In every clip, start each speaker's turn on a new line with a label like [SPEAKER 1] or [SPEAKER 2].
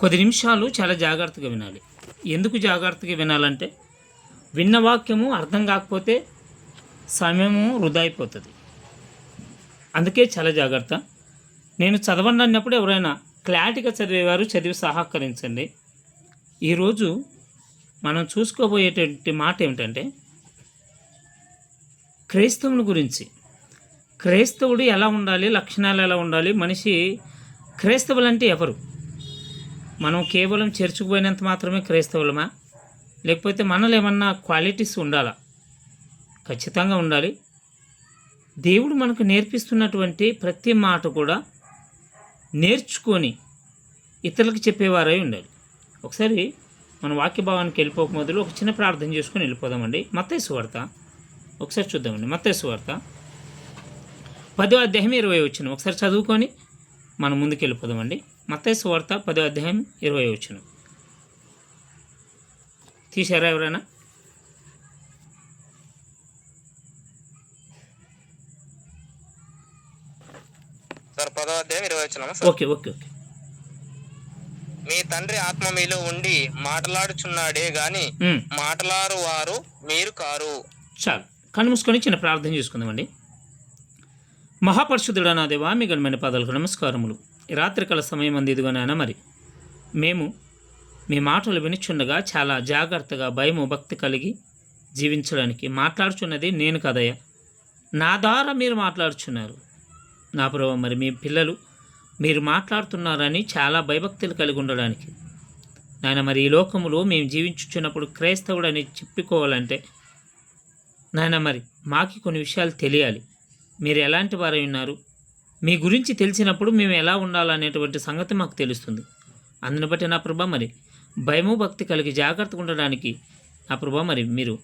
[SPEAKER 1] కొద్ది నిమిషాలు చాలా జాగ్రత్తగా వినాలి. ఎందుకు జాగ్రత్తగా వినాలంటే విన్న వాక్యము అర్థం కాకపోతే సమయము వృధా అయిపోతుంది. అందుకే చాలా జాగ్రత్త. నేను చదవండి అన్నప్పుడు ఎవరైనా క్లారిటీగా చదివేవారు చదివి సహకరించండి. ఈరోజు మనం చూసుకోబోయేటువంటి మాట ఏమిటంటే క్రైస్తవుని గురించి. క్రైస్తవుడు ఎలా ఉండాలి, లక్షణాలు ఎలా ఉండాలి, మనిషి క్రైస్తవులు అంటే ఎవరు? మనం కేవలం చర్చికి పోయినంత మాత్రమే క్రైస్తవులమా? లేకపోతే మనలో ఏమన్నా క్వాలిటీస్ ఉండాలా? ఖచ్చితంగా ఉండాలి. దేవుడు మనకు నేర్పిస్తున్నటువంటి ప్రతి మాట కూడా నేర్చుకొని ఇతరులకు చెప్పేవారై ఉండాలి. ఒకసారి మన వాక్య భావానికి వెళ్ళిపోక మొదలు ఒక చిన్న ప్రార్థన చేసుకొని వెళ్ళిపోదామండి. మత్తయి సువార్త ఒకసారి చూద్దామండి. మత్తయి సువార్త 10వ అధ్యాయం 20 వచనం ఒకసారి చదువుకొని మనం ముందుకు వెళ్ళిపోదామండి. మత్తయి సువార్త 10వ అధ్యాయం 20 వచనం తీశారా ఎవరైనా?
[SPEAKER 2] సార్ 10వ అధ్యాయం 20 వచనం.
[SPEAKER 1] Okay okay okay.
[SPEAKER 2] మీ తండ్రి ఆత్మ మీలో ఉండి మాట్లాడుచున్నాడే గాని మాట్లాడు వారు మీరు కారు.
[SPEAKER 1] చాలు, కళ్ళు మూసుకొని చిన్న ప్రార్థన చేసుకుందామండి. మహాపరిశుద్ధుడా నా దేవా, మీ ఘనమైన పాదాలకు నమస్కారములు. రాత్రికాల సమయం అంది ఇదిగోనైనా మరి మేము మీ మాటలు వినిచుండగా చాలా జాగ్రత్తగా భయము భక్తి కలిగి జీవించడానికి మాట్లాడుచున్నది నేను కదయ్యా, నా ద్వారా మీరు మాట్లాడుచున్నారు నా ప్రభు. మరి మీ పిల్లలు మీరు మాట్లాడుతున్నారని చాలా భయభక్తులు కలిగి ఉండడానికి నాయన, మరి ఈ లోకములో మేము జీవించుచున్నప్పుడు క్రైస్తవుడు అని చెప్పుకోవాలంటే నాయన మరి మాకు కొన్ని విషయాలు తెలియాలి. మీరు ఎలాంటి వారై ఉన్నారు, మీ గురించి తెలిసినప్పుడు మేము ఎలా ఉండాలనేటువంటి సంగతి మాకు తెలుస్తుంది. అందుని బట్టి నా ప్రభా మరి భయము భక్తి కలిగి జాగ్రత్తగా ఉండడానికి నా ప్రభా మరి మీరు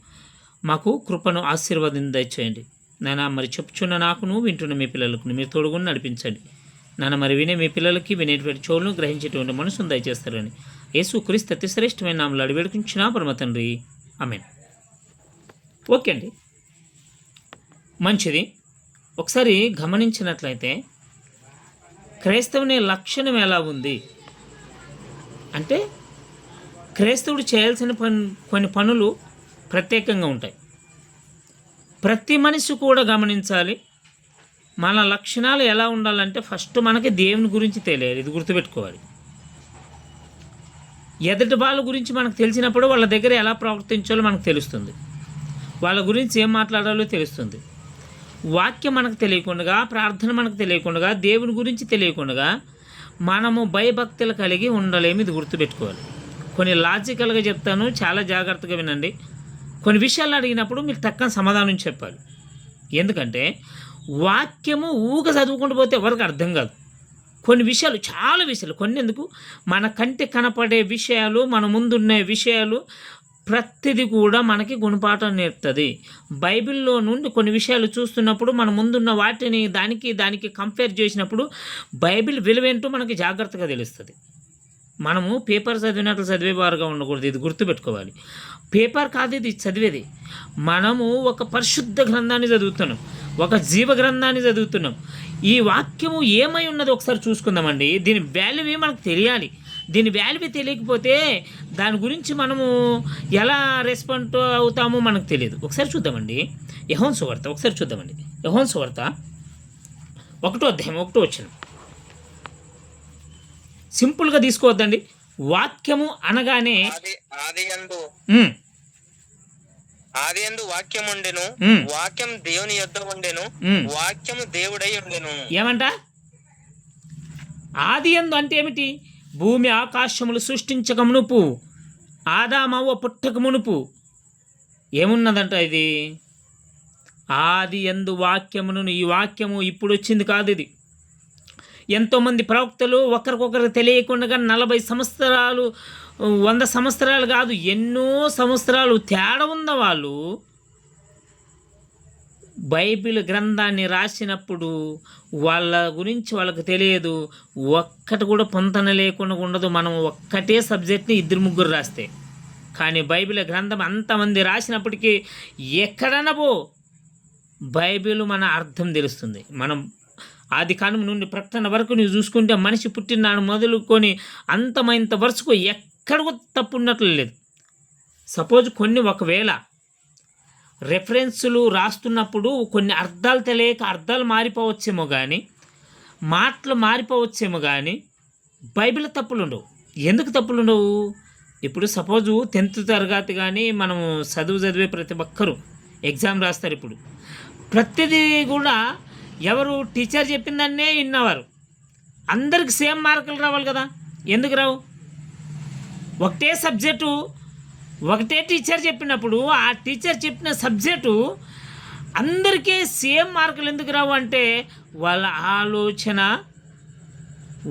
[SPEAKER 1] మాకు కృపను ఆశీర్వాదం దయచేయండి నాయన. మరి చెప్పుచున్న నాకును వింటున్న మీ పిల్లలకు మీరు తోడుగుని నడిపించండి నాన్న. మరి వినే మీ పిల్లలకి వినేటువంటి చెవులను గ్రహించేటువంటి మనసును దయచేస్తారని యేసుక్రీస్తు అతి శ్రేష్టమైన నామములో అడిగి వేడుకుంటున్నా పరమ తండ్రి, ఆమేన్. ఓకే అండి, మంచిది. ఒకసారి గమనించినట్లయితే క్రైస్తవుని లక్షణం ఎలా ఉంది అంటే క్రైస్తవుడు చేయాల్సిన కొన్ని పనులు ప్రత్యేకంగా ఉంటాయి. ప్రతి మనిషి కూడా గమనించాలి. మన లక్షణాలు ఎలా ఉండాలంటే ఫస్ట్ మనకి దేవుని గురించి తెలియాలి. ఇది గుర్తుపెట్టుకోవాలి. ఎదుటి వాళ్ళ గురించి మనకు తెలిసినప్పుడు వాళ్ళ దగ్గర ఎలా ప్రవర్తించాలో మనకు తెలుస్తుంది. వాళ్ళ గురించి ఏం మాట్లాడాలో తెలుస్తుంది. వాక్యం మనకు తెలియకుండా, ప్రార్థన మనకు తెలియకుండా, దేవుని గురించి తెలియకుండా మనము భయభక్తులు కలిగి ఉండలేము. ఇది గుర్తుపెట్టుకోవాలి. కొన్ని లాజికల్గా చెప్తాను, చాలా జాగ్రత్తగా వినండి. కొన్ని విషయాలు అడిగినప్పుడు మీరు తక్కువ సమాధానం చెప్పాలి. ఎందుకంటే వాక్యము ఊగ చదువుకుంటూ పోతే ఎవరికి అర్థం కాదు. కొన్ని విషయాలు, చాలా విషయాలు, కొన్ని ఎందుకు మన కంటి కనపడే విషయాలు, మన ముందున్న విషయాలు ప్రతిదీ కూడా మనకి గుణపాఠం నేర్పుతుంది. బైబిల్లో నుండి కొన్ని విషయాలు చూస్తున్నప్పుడు మన ముందున్న వాటిని దానికి కంపేర్ చేసినప్పుడు బైబిల్ విలువేంటో మనకి జాగ్రత్తగా తెలుస్తుంది. మనము పేపర్ చదివినట్లు చదివేవారుగా ఉండకూడదు. ఇది గుర్తుపెట్టుకోవాలి. పేపర్ కాదు ఇది చదివేది. మనము ఒక పరిశుద్ధ గ్రంథాన్ని చదువుతున్నాం, ఒక జీవ గ్రంథాన్ని చదువుతున్నాం. ఈ వాక్యము ఏమై ఉన్నది ఒకసారి చూసుకుందామండి. దీని వాల్యూ మనకు తెలియాలి. దీని వాల్యూ తెలియకపోతే దాని గురించి మనము ఎలా రెస్పాండ్ అవుతామో మనకు తెలియదు. ఒకసారి చూద్దామండి యోహాను సువార్త. ఒకసారి చూద్దామండి యోహాను సువార్త 1వ అధ్యాయం 1వ వచనం. సింపుల్గా తీసుకోవద్దండి. వాక్యము అనగానే
[SPEAKER 2] ఆది యందు వాక్యం ఉండెను, వాక్యం దేవుని యొద్ద ఉండెను, వాక్యము దేవుడై ఉండెను.
[SPEAKER 1] ఏమంట? ఆది యందు అంటే ఏమిటి? భూమి ఆకాశములు సృష్టించక మునుపు, ఆదామవ్వ పుట్టక మునుపు ఏమున్నదంట? ఇది ఆది యందు వాక్యమును. ఈ వాక్యము ఇప్పుడు వచ్చింది కాదు. ఇది ఎంతోమంది ప్రవక్తలు ఒకరికొకరు తెలియకుండా 40 సంవత్సరాలు, 100 సంవత్సరాలు కాదు, ఎన్నో సంవత్సరాలు తేడా ఉన్న వాళ్ళు బైబిల్ గ్రంథాన్ని రాసినప్పుడు వాళ్ళ గురించి వాళ్ళకి తెలియదు. ఒక్కటి కూడా పొంతన లేకుండా ఉండదు. మనం ఒక్కటే సబ్జెక్ట్ని 2-3 రాస్తే, కానీ బైబిల్ గ్రంథం అంతమంది రాసినప్పటికీ ఎక్కడన్నా బైబిల్ మన అర్థం తెలుస్తుంది. మనం ఆది కాలం నుండి ప్రకటన వరకు నువ్వు చూసుకుంటే మనిషి పుట్టినాడు మొదలుకొని అంతమైనంత వరుసకు ఎక్కడికో తప్పు ఉన్నట్లు లేదు. సపోజ్ కొన్ని ఒకవేళ రెఫరెన్సులు రాస్తున్నప్పుడు కొన్ని అర్థాలు తెలియక అర్థాలు మారిపోవచ్చేమో కానీ, మాటలు మారిపోవచ్చేమో కానీ బైబిల్ తప్పులు ఉండవు. ఎందుకు తప్పులు ఉండవు? ఇప్పుడు సపోజు 10th తరగతి కానీ మనము చదివే ప్రతి ఒక్కరూ ఎగ్జామ్ రాస్తారు. ఇప్పుడు ప్రతిదీ కూడా ఎవరు టీచర్ చెప్పిందన్నే విన్నవారు. అందరికి సేమ్ మార్కులు రావాలి కదా, ఎందుకు రావు? ఒకటే సబ్జెక్టు ఒకటే టీచర్ చెప్పినప్పుడు ఆ టీచర్ చెప్పిన సబ్జెక్టు అందరికీ సేమ్ మార్కులు ఎందుకు రావు అంటే వాళ్ళ ఆలోచన,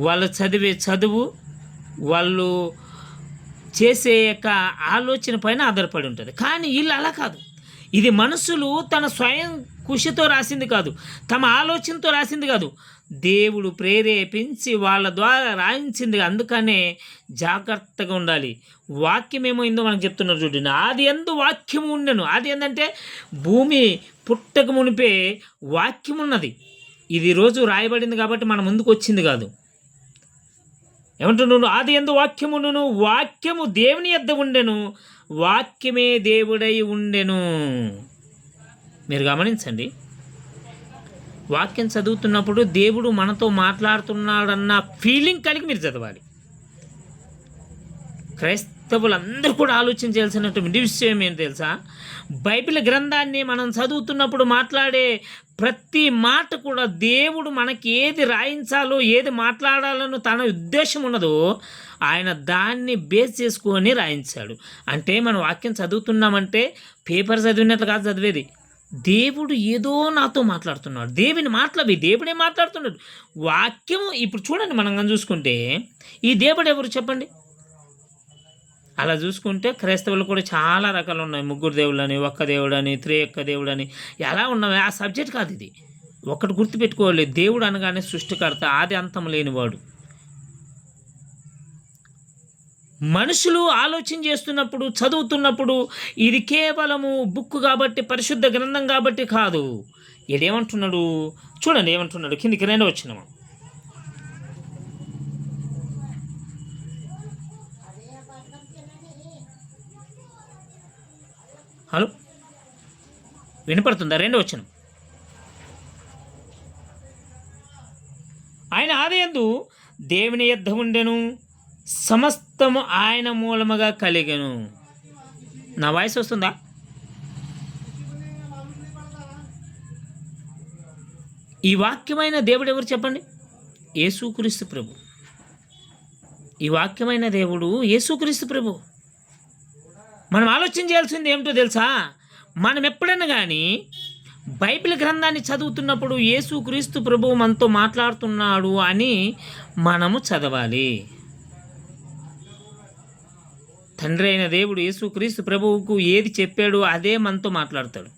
[SPEAKER 1] వాళ్ళు చదివే చదువు, వాళ్ళు చేసే యొక్క ఆలోచన పైన ఆధారపడి ఉంటుంది. కానీ వీళ్ళు అలా కాదు. ఇది మనుషులు తన స్వయం కృషితో రాసింది కాదు, తమ ఆలోచనతో రాసింది కాదు, దేవుడు ప్రేరేపించి వాళ్ళ ద్వారా రాయించింది. అందుకనే జాగ్రత్తగా ఉండాలి. వాక్యం ఏమైందో మనకు చెప్తున్నారు చూడండి. ఆది యందు వాక్యము ఉండెను. అది ఏంటంటే భూమి పుట్టక మునిపే వాక్యం ఉన్నది. ఇది రోజు రాయబడింది కాబట్టి మన ముందుకు వచ్చింది కాదు. ఏమంటున్నాను? ఆది యందు వాక్యమును, వాక్యము దేవుని యొద్ద ఉండెను, వాక్యమే దేవుడై ఉండెను. మీరు గమనించండి, వాక్యం చదువుతున్నప్పుడు దేవుడు మనతో మాట్లాడుతున్నాడన్న ఫీలింగ్ కలిగి మీరు చదవాలి. క్రైస్తవులందరూ కూడా ఆలోచన చేయాల్సినటువంటి విషయం ఏంటి తెలుసా? బైబిల్ గ్రంథాన్ని మనం చదువుతున్నప్పుడు మాట్లాడే ప్రతి మాట కూడా దేవుడు మనకి ఏది రాయించాలో, ఏది మాట్లాడాలని తన ఉద్దేశం ఉన్నదో ఆయన దాన్ని బేస్ చేసుకొని రాయించాడు. అంటే మనం వాక్యం చదువుతున్నామంటే పేపర్ చదివినట్లు కాదు చదివేది. దేవుడు ఏదో నాతో మాట్లాడుతున్నాడు. దేవుడే మాట్లాడుతున్నాడు. వాక్యము ఇప్పుడు చూడండి, మనం చూసుకుంటే ఈ దేవుడు ఎవరు చెప్పండి? అలా చూసుకుంటే క్రైస్తవులు కూడా చాలా రకాలు ఉన్నాయి. 3 దేవుళ్ళని, ఒక్క దేవుడని, త్రియొక్క దేవుడని, ఎలా ఉన్నవి. ఆ సబ్జెక్ట్ కాదు ఇది. ఒకటి గుర్తుపెట్టుకోవాలి, దేవుడు అనగానే సృష్టికర్త, ఆది అంతం లేనివాడు. మనుషులు ఆలోచన చేస్తున్నప్పుడు, చదువుతున్నప్పుడు ఇది కేవలము బుక్ కాబట్టి, పరిశుద్ధ గ్రంథం కాబట్టి కాదు. ఏమంటున్నాడు చూడండి, ఏమంటున్నాడు కిందికి 2వ వచనం. హలో, వినపడుతుందా? 2వ వచనం. ఆయన ఆదియందు దేవుని యొద్ద ఉండెను, సమస్తము ఆయన మూలముగా కలిగెను. నా వాయిస్ వస్తుందా? ఈ వాక్యమైన దేవుడు ఎవరు చెప్పండి? యేసుక్రీస్తు ప్రభు. ఈ వాక్యమైన దేవుడు యేసుక్రీస్తు ప్రభు. మనం ఆలోచన చేయాల్సింది ఏమిటో తెలుసా? మనం ఎప్పుడన్నా కానీ బైబిల్ గ్రంథాన్ని చదువుతున్నప్పుడు యేసుక్రీస్తు ప్రభువు మనతో మాట్లాడుతున్నాడు అని మనము చదవాలి. తండ్రి అయిన దేవుడు యేసుక్రీస్తు ప్రభువుకు ఏది చెప్పాడు అదే మనతో మాట్లాడతాడు.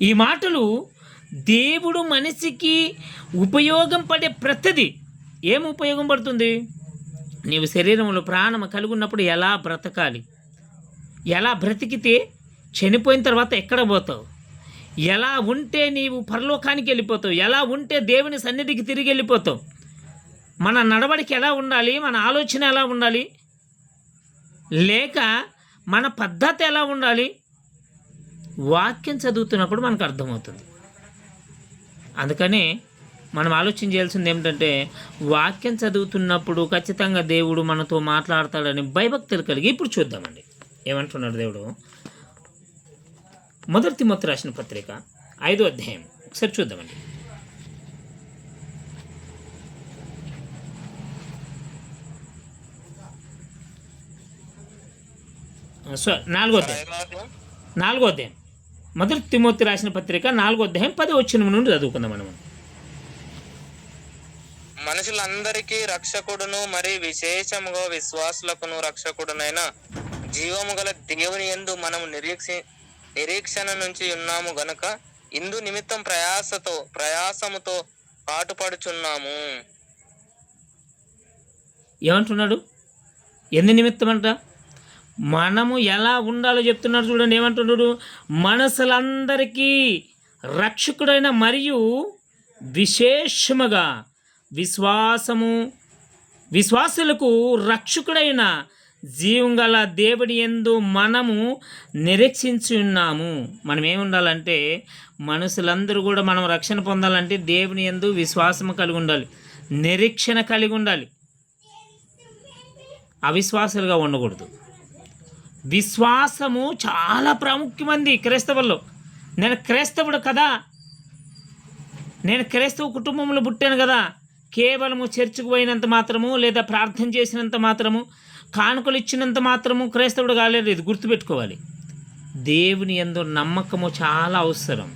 [SPEAKER 1] ఈ మాటలు దేవుడు మనిషికి ఉపయోగం పడే ప్రతిదీ. ఏం ఉపయోగం పడుతుంది? నీవు శరీరంలో ప్రాణం కలిగి ఉన్నప్పుడు ఎలా బ్రతకాలి, ఎలా బ్రతికితే చనిపోయిన తర్వాత ఎక్కడ పోతావు, ఎలా ఉంటే నీవు పరలోకానికి వెళ్ళిపోతావు, ఎలా ఉంటే దేవుని సన్నిధికి తిరిగి వెళ్ళిపోతావు, మన నడవడికి ఎలా ఉండాలి, మన ఆలోచన ఎలా ఉండాలి, లేక మన పద్ధతి ఎలా ఉండాలి, వాక్యం చదువుతున్నప్పుడు మనకు అర్థమవుతుంది. అందుకనే మనం ఆలోచన చేయాల్సింది ఏమిటంటే, వాక్యం చదువుతున్నప్పుడు ఖచ్చితంగా దేవుడు మనతో మాట్లాడతాడని భయభక్తులు కలిగి ఇప్పుడు చూద్దామండి. ఏమంటున్నాడు దేవుడు? 1 తిమోతి రాసిన పత్రిక 5వ అధ్యాయం ఒకసారి చూద్దామండి. నాలుగో అధ్యాయం 1 తిమోతి రాసిన పత్రిక 4వ అధ్యాయం 10వ వచనం నుండి చదువుకుందాం. మనం
[SPEAKER 2] మనుషులందరికీ రక్షకుడును మరి విశేషముగా విశ్వాసులకును రక్షకుడునైన జీవము గల దేవుని యందు మనము నిరీక్షణ నుంచి ఉన్నాము గనుక ఇందు నిమిత్తం ప్రయాసముతో పాటుపడుచున్నాము.
[SPEAKER 1] ఏమంటున్నాడు? ఎందు నిమిత్తం అంట? మనము ఎలా ఉండాలో చెప్తున్నాడు చూడండి. ఏమంటున్నాడు? మనుషులందరికీ రక్షకుడైన మరియు విశేషముగా విశ్వాసులకు రక్షకుడైన జీవం గల దేవుడి యందు మనము నిరీక్షించి ఉన్నాము. మనం ఏముండాలంటే మనుషులందరూ కూడా మనం రక్షణ పొందాలంటే దేవుని యందు విశ్వాసము కలిగి ఉండాలి, నిరీక్షణ కలిగి ఉండాలి, అవిశ్వాసులుగా ఉండకూడదు. విశ్వాసము చాలా ప్రాముఖ్యమైనది క్రైస్తవుల్లో. నేను క్రైస్తవుడు కదా, నేను క్రైస్తవ కుటుంబంలో పుట్టాను కదా, కేవలము చర్చికి పోయినంత మాత్రము లేదా ప్రార్థన చేసినంత మాత్రము కానుకలు ఇచ్చినంత మాత్రము క్రైస్తవుడు కాలేదు. ఇది గుర్తుపెట్టుకోవాలి. దేవుని యందు నమ్మకము చాలా అవసరం,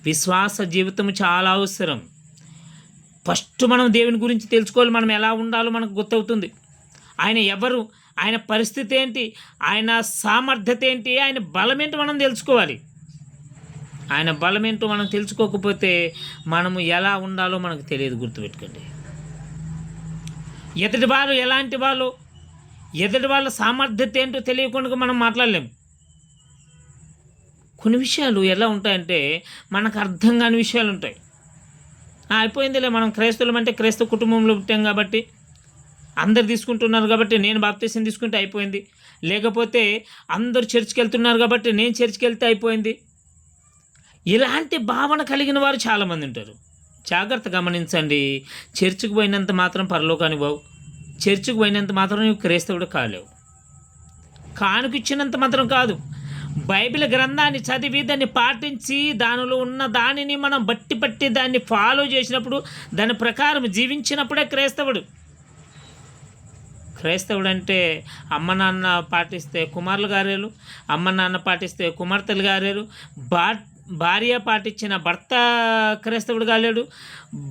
[SPEAKER 1] విశ్వాస జీవితము చాలా అవసరం. ఫస్ట్ మనం దేవుని గురించి తెలుసుకోవాలి. మనం ఎలా ఉండాలో మనకు గుర్తవుతుంది. ఆయన ఎవరు, ఆయన పరిస్థితి ఏంటి, ఆయన సామర్థ్యత ఏంటి, ఆయన బలమేంటో మనం తెలుసుకోవాలి. ఆయన బలమేంటో మనం తెలుసుకోకపోతే మనము ఎలా ఉండాలో మనకు తెలియదు. గుర్తుపెట్టుకోండి. ఎదుటి వాళ్ళు ఎలాంటి వాళ్ళు, ఎదుటి వాళ్ళ సామర్థ్యత ఏంటో తెలియకుండా మనం మాట్లాడలేము. కొన్ని విషయాలు ఎలా ఉంటాయంటే మనకు అర్థం కాని విషయాలు ఉంటాయి. అయిపోయిందిలే, మనం క్రైస్తవులం అంటే క్రైస్తవ కుటుంబంలో పుట్టాం కాబట్టి అందరు తీసుకుంటున్నారు కాబట్టి నేను బాప్తీసం తీసుకుంటే అయిపోయింది, లేకపోతే అందరు చర్చికి వెళ్తున్నారు కాబట్టి నేను చర్చికి వెళ్తే అయిపోయింది. ఇలాంటి భావన కలిగిన వారు చాలామంది ఉంటారు. జాగ్రత్త గమనించండి. చర్చికి పోయినంత మాత్రం పరలోకానికి పోవు, చర్చికి పోయినంత మాత్రం నువ్వు క్రైస్తవుడు కాలేవు, కానుకిచ్చినంత మాత్రం కాదు. బైబిల్ గ్రంథాన్ని చదివి దాన్ని పాటించి దానిలో ఉన్న దానిని మనం బట్టి దాన్ని ఫాలో చేసినప్పుడు, దాని ప్రకారం జీవించినప్పుడే క్రైస్తవుడు. క్రైస్తవుడు అంటే అమ్మ నాన్న పాటిస్తే కుమారులు గారేలు, అమ్మ నాన్న పాటిస్తే కుమార్తెలు గారేలు, భార్య పాటించిన భర్త క్రైస్తవుడు కాలేడు.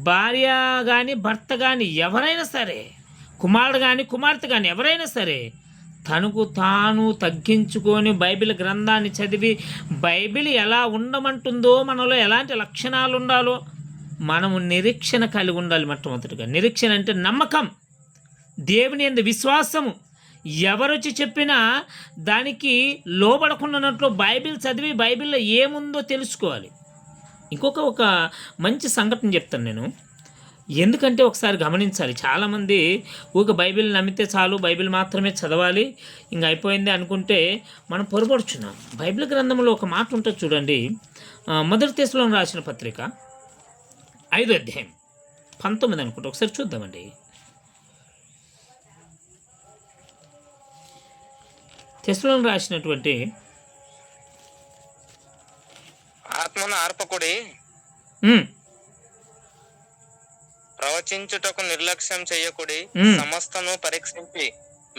[SPEAKER 1] భార్య కానీ భర్త కానీ ఎవరైనా సరే, కుమారుడు కానీ కుమార్తె కానీ ఎవరైనా సరే తనకు తాను తగ్గించుకొని బైబిల్ గ్రంథాన్ని చదివి బైబిల్ ఎలా ఉండమంటుందో, మనలో ఎలాంటి లక్షణాలు ఉండాలో మనము నిరీక్షణ కలిగి ఉండాలి. మొట్టమొదటిగా నిరీక్షణ అంటే నమ్మకం, దేవుని యందు విశ్వాసము. ఎవరొచ్చి చెప్పినా దానికి లోబడకుండానట్లు బైబిల్ చదివి బైబిల్లో ఏముందో తెలుసుకోవాలి. ఒక మంచి సంఘటన చెప్తాను నేను. ఎందుకంటే ఒకసారి గమనించాలి. చాలామంది బైబిల్ నమ్మితే చాలు, బైబిల్ మాత్రమే చదవాలి, ఇంక అయిపోయింది అనుకుంటే మనం పొరపడుచున్నాం. బైబిల్ గ్రంథంలో ఒక మాట ఉంటుంది చూడండి. మొదటి తెస్సలోనికి రాసిన పత్రిక 5వ అధ్యాయం 19 అనుకుంటే ఒకసారి చూద్దామండి. తెస్సలోనికి రాసినటువంటి
[SPEAKER 2] ఆత్మను ఆర్పకుడి, ప్రవచించుటకు నిర్లక్ష్యం చేయకుడి, సమస్తను పరీక్షించి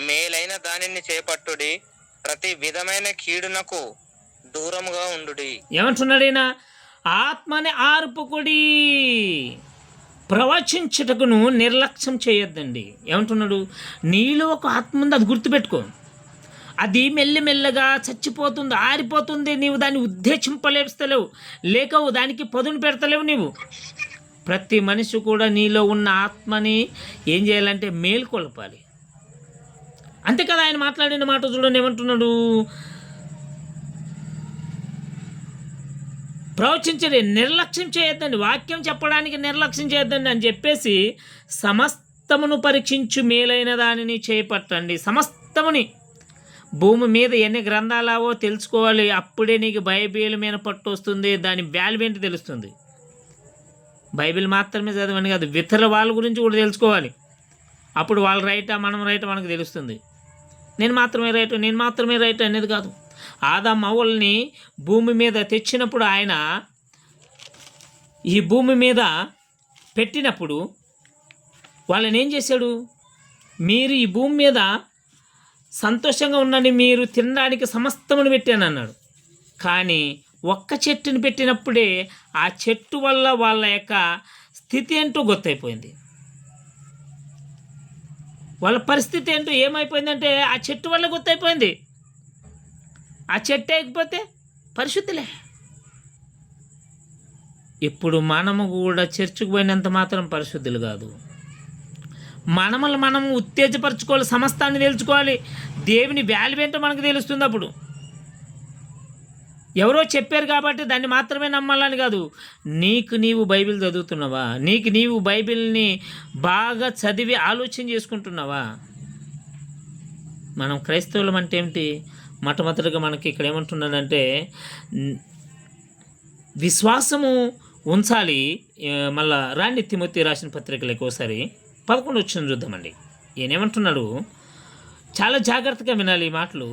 [SPEAKER 2] మేలైన దానిని చేపట్టుడి, ప్రతి విధమైన కీడునకు దూరముగా ఉండుడి.
[SPEAKER 1] ఏమంటున్నాడు ఈయన? ఆత్మని ఆర్పకుడి, ప్రవచించుటకును నిర్లక్ష్యం చేయొద్దండి. ఏమంటున్నాడు? నీలో ఒక ఆత్మ ఉంది, అది గుర్తుపెట్టుకో. అది మెల్లమెల్లగా చచ్చిపోతుంది, ఆరిపోతుంది. నీవు దాన్ని ఉద్దేశింపలేస్తలేవు, లేకవు దానికి పదును పెడతలేవు. నీవు ప్రతి మనిషి కూడా నీలో ఉన్న ఆత్మని ఏం చేయాలంటే మేల్కొల్పాలి. అంతే కదా ఆయన మాట్లాడిన మాట చూడండి. ఏమంటున్నాడు? ప్రవచించండి, నిర్లక్ష్యం చేయొద్దండి, వాక్యం చెప్పడానికి నిర్లక్ష్యం చేయొద్దండి అని చెప్పేసి సమస్తమును పరీక్షించు మేలైన దానిని చేపట్టండి. సమస్తముని, భూమి మీద ఎన్ని గ్రంథాలావో తెలుసుకోవాలి. అప్పుడే నీకు బైబిల్ మీద పట్టు వస్తుంది, దాని వాల్యూ ఏంటి తెలుస్తుంది. బైబిల్ మాత్రమే చదవని కాదు, ఇతర వాళ్ళ గురించి కూడా తెలుసుకోవాలి. అప్పుడు వాళ్ళు రైటా మనం రైటా మనకు తెలుస్తుంది. నేను మాత్రమే రైట్ అనేది కాదు. ఆదాము అవ్వల్ని భూమి మీద తెచ్చినప్పుడు, ఆయన ఈ భూమి మీద పెట్టినప్పుడు వాళ్ళని ఏం చేశాడు? మీరు ఈ భూమి మీద సంతోషంగా ఉండండి, మీరు తినడానికి సమస్తమును పెట్టాను అన్నాడు. కానీ ఒక్క చెట్టుని పెట్టినప్పుడే ఆ చెట్టు వల్ల వాళ్ళ యొక్క స్థితి ఏంటో గుర్తయిపోయింది. వాళ్ళ పరిస్థితి ఏంటో ఏమైపోయిందంటే ఆ చెట్టు వల్ల గుర్తయిపోయింది. ఆ చెట్టు అయిపోతే పరిశుద్ధులే. ఇప్పుడు మనము కూడా చర్చికి పోయినంత మాత్రం పరిశుద్ధులు కాదు. మనము ఉత్తేజపరచుకోవాలి, సమస్తాన్ని తెలుసుకోవాలి. దేవుని వాల్యూ ఏంటో మనకు తెలుస్తుంది. అప్పుడు ఎవరో చెప్పారు కాబట్టి దాన్ని మాత్రమే నమ్మాలని కాదు. నీకు నీవు బైబిల్ చదువుతున్నావా? నీకు నీవు బైబిల్ని బాగా చదివి ఆలోచన చేసుకుంటున్నావా? మనం క్రైస్తవులం అంటే ఏమిటి? మొట్టమొదటిగా మనకి ఇక్కడ ఏమంటున్నాడంటే విశ్వాసము ఉంచాలి. మళ్ళా రాండి తిమోతి రాసిన పత్రికలకు ఒకసారి 11 వచ్చిన చూద్దామండి. ఈయనేమంటున్నాడు, చాలా జాగ్రత్తగా వినాలి ఈ మాటలు.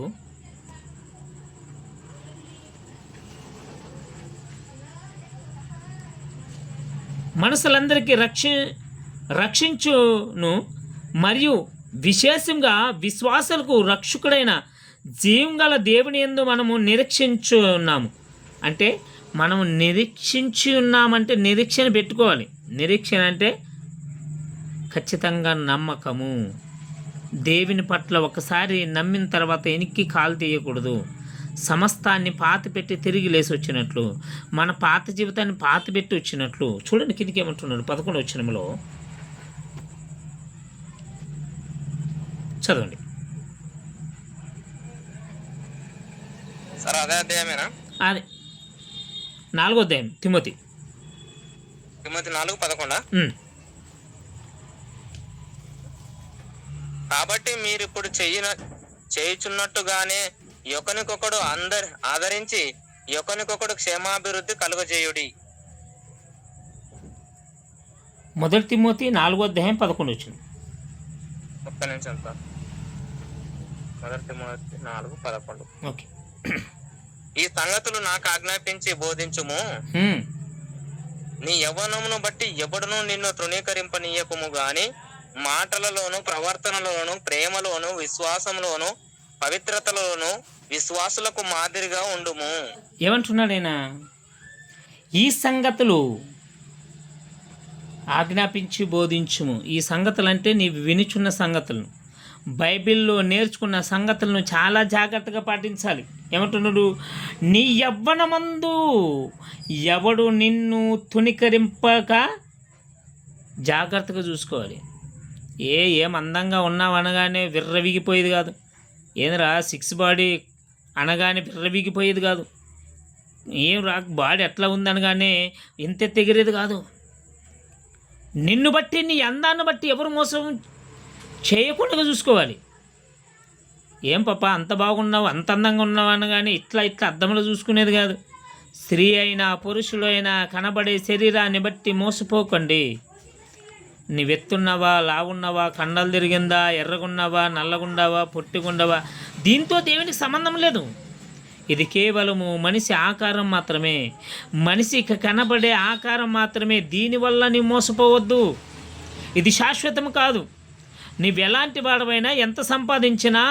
[SPEAKER 1] మనసులందరికీ రక్షించును మరియు విశేషంగా విశ్వాసాలకు రక్షకుడైన జీవంగల దేవుని యందు మనము నిరీక్షించున్నాము. అంటే మనము నిరీక్షించి ఉన్నామంటే నిరీక్షణ పెట్టుకోవాలి. నిరీక్షణ అంటే ఖచ్చితంగా నమ్మకము. దేవుని పట్ల ఒకసారి నమ్మిన తర్వాత వెనక్కి కాలు తీయకూడదు. సమస్తాన్ని పాతిపెట్టి తిరిగి లేసి వచ్చినట్లు, మన పాత జీవితాన్ని పాతిపెట్టి వచ్చినట్లు. చూడండి కిందికి ఏమంటున్నాడు 11 వచనంలో, చదవండి.
[SPEAKER 2] సార్ అదే అధ్యాయమేనా?
[SPEAKER 1] అదే 4వ అధ్యాయం తిమోతి
[SPEAKER 2] 4:11. కాబట్టి మీరు ఇప్పుడు చేయుచున్నట్టుగానే ఒకనికొకడు ఆదరించి ఒకనికొకడు క్షేమాభివృద్ధి కలుగజేయుడి.
[SPEAKER 1] 1 తిమోతి 4వ అధ్యాయం 11 వచ్చింది.
[SPEAKER 2] ఒక్క నిమిషం సార్. 1 తిమోతి 4:11.
[SPEAKER 1] ఓకే.
[SPEAKER 2] ఈ సంగతులు నాకు ఆజ్ఞాపించి బోధించుము. నీ యవ్వనమును బట్టి ఎవడును నిన్ను తృణీకరింపనీయకుము గాని మాటలలోను ప్రవర్తనలోను ప్రేమలోను విశ్వాసంలోను పవిత్రతలోను విశ్వాసులకు మాదిరిగా ఉండుము.
[SPEAKER 1] ఏమంటున్నాడైనా? ఈ సంగతులు ఆజ్ఞాపించి బోధించుము. ఈ సంగతులు అంటే నీవు వినుచున్న సంగతులను, బైబిల్లో నేర్చుకున్న సంగతులను చాలా జాగ్రత్తగా పాటించాలి. ఏమంటున్నాడు? నీ యవ్వనమందు ఎవడు నిన్ను తుణికరింపక జాగ్రత్తగా చూసుకోవాలి. ఏం అందంగా ఉన్నావు అనగానే విర్రవిగిపోయేది కాదు. ఏంద్రా 6 బాడీ అనగానే విర్రవిగిపోయేది కాదు. ఏం బాడీ ఎట్లా ఉందనగానే ఇంత తెగిరేది కాదు. నిన్ను బట్టి నీ అందాన్ని బట్టి ఎవరు మోసం చేయకుండా చూసుకోవాలి. ఏం పాప అంత బాగున్నావు, అంత అందంగా ఉన్నావు అనగానే ఇట్లా అద్దంలో చూసుకునేది కాదు. స్త్రీ అయినా పురుషులైనా కనబడే శరీరాన్ని బట్టి మోసపోకండి. నీవెత్తున్నావా, లావున్నావా, కండలు తిరిగిందా, ఎర్రగున్నావా, నల్లగుండావా, పొట్టిగుండవా, దీంతో దేవునికి సంబంధం లేదు. ఇది కేవలము మనిషి ఆకారం మాత్రమే, మనిషికి కనబడే ఆకారం మాత్రమే. దీనివల్ల నీ మోసపోవద్దు. ఇది శాశ్వతం కాదు. నీవెలాంటి వాడవైనా, ఎంత సంపాదించినా,